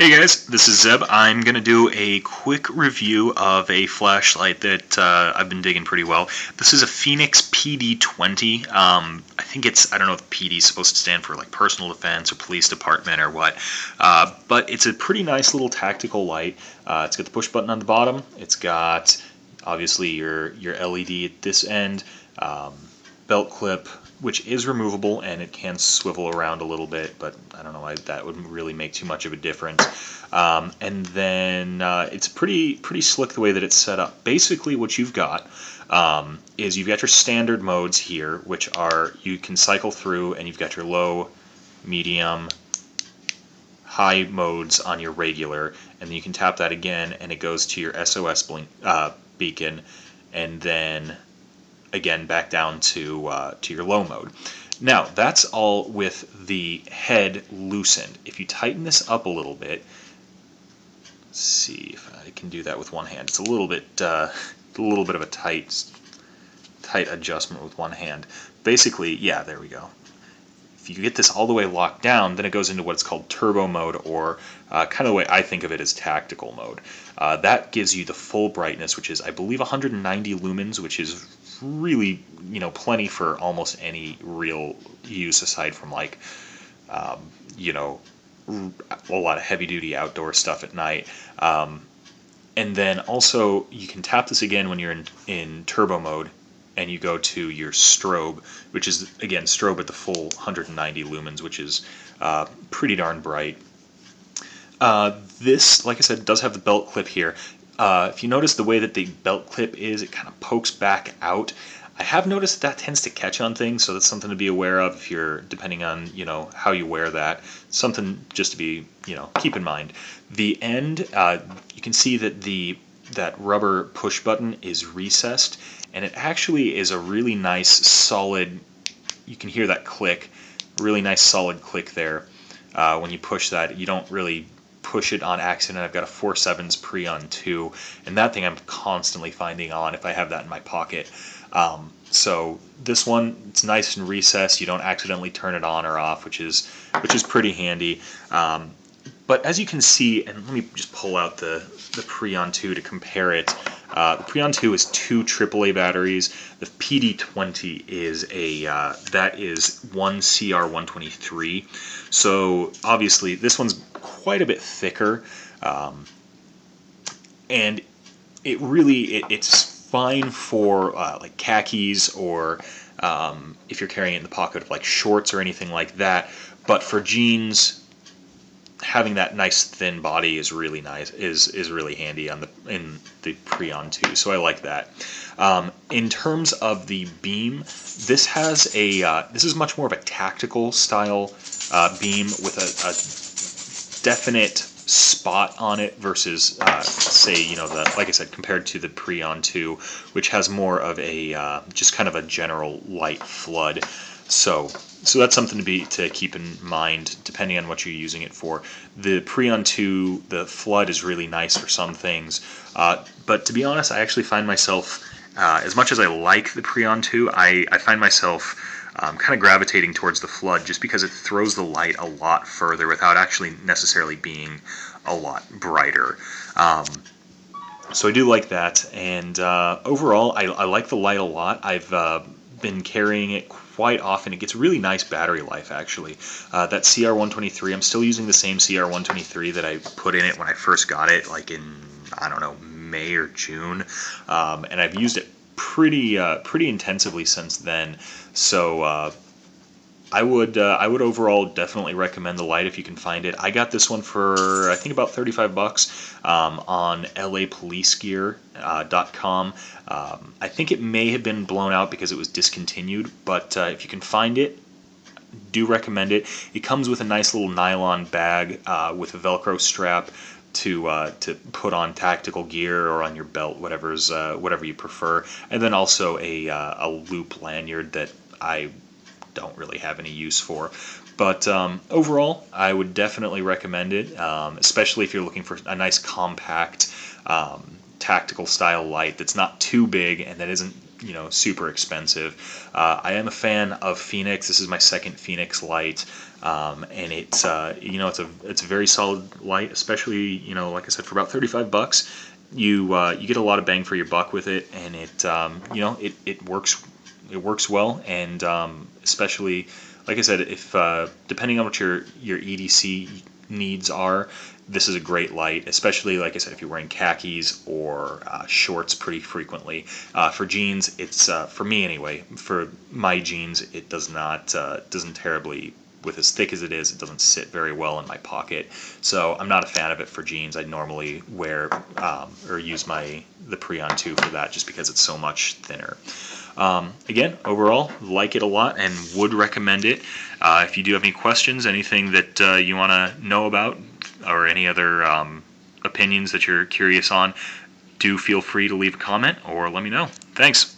Hey guys, this is Zeb. I'm going to do a quick review of a flashlight that I've been digging pretty well. This is a Fenix PD20. I think I don't know if PD is supposed to stand for like personal defense or police department or what, but it's a pretty nice little tactical light. It's got the push button on the bottom. It's got obviously your LED at this end, belt clip, which is removable and it can swivel around a little bit, but I don't know why that wouldn't really make too much of a difference. And then it's pretty slick the way that it's set up. Basically what you've got is you've got your standard modes here, which are you can cycle through, and you've got your low, medium, high modes on your regular, and then you can tap that again and it goes to your SOS beacon, and then again back down to your low mode. Now that's all with the head loosened. If you tighten this up a little bit, let's see if I can do that with one hand. It's a little bit of a tight adjustment with one hand. Basically, yeah, there we go. If you get this all the way locked down, then it goes into what's called turbo mode, or kind of the way I think of it as tactical mode. That gives you the full brightness, which is, I believe, 190 lumens, which is really, plenty for almost any real use aside from like, a lot of heavy-duty outdoor stuff at night. And then also you can tap this again when you're in turbo mode, and you go to your strobe, which is, again, strobe at the full 190 lumens, which is pretty darn bright. This, like I said, does have the belt clip here. If you notice the way that the belt clip is, it kind of pokes back out. I have noticed that tends to catch on things, so that's something to be aware of if you're, depending on, how you wear that. Something just to be, keep in mind. The end, you can see that that rubber push button is recessed, and it actually is a really nice solid, you can hear that click, really nice solid click there. When you push that, you don't really push it on accident. I've got a 4.7's Preon 2, and that thing I'm constantly finding on if I have that in my pocket. So this one, it's nice and recessed. You don't accidentally turn it on or off, which is pretty handy. But as you can see, and let me just pull out the Preon 2 to compare it. The Preon 2 is 2 AAA batteries. The PD20 is that is 1 CR123. So obviously this one's quite a bit thicker, and it's fine for like khakis, or if you're carrying it in the pocket of like shorts or anything like that. But for jeans, having that nice thin body is really nice, is really handy in the Preon 2, so I like that. In terms of the beam, this has this is much more of a tactical style beam with a definite spot on it versus say, like I said, compared to the Preon 2, which has more of a just kind of a general light flood. So that's something to keep in mind depending on what you're using it for. The Preon 2, the flood is really nice for some things, but to be honest, I actually find myself, as much as I like the Preon 2, I find myself kind of gravitating towards the flood just because it throws the light a lot further without actually necessarily being a lot brighter. So I do like that, and overall I like the light a lot. I've been carrying it quite often. It gets really nice battery life, actually. That CR123, I'm still using the same CR123 that I put in it when I first got it, like in, I don't know, May or June, and I've used it pretty intensively since then. So I would overall definitely recommend the light if you can find it. I got this one for I think about $35 on lapolicegear.com. I think it may have been blown out because it was discontinued, but if you can find it, do recommend it. It comes with a nice little nylon bag with a Velcro strap to put on tactical gear or on your belt, whatever you prefer, and then also a loop lanyard that I don't really have any use for. But overall, I would definitely recommend it, especially if you're looking for a nice compact tactical style light that's not too big and that isn't super expensive. I am a fan of Fenix. This is my second Fenix light, and it's it's a very solid light, especially like I said, for about $35. You get a lot of bang for your buck with it, and it works well, and especially like I said, if depending on what your EDC needs are, this is a great light, especially like I said, if you're wearing khakis or shorts pretty frequently. For jeans, it's for me anyway. For my jeans, it doesn't terribly, with as thick as it is, it doesn't sit very well in my pocket. So I'm not a fan of it for jeans. I normally wear or use the Prion 2 for that, just because it's so much thinner. Again, overall, like it a lot and would recommend it. If you do have any questions, anything that you want to know about, or any other opinions that you're curious on, do feel free to leave a comment or let me know. Thanks.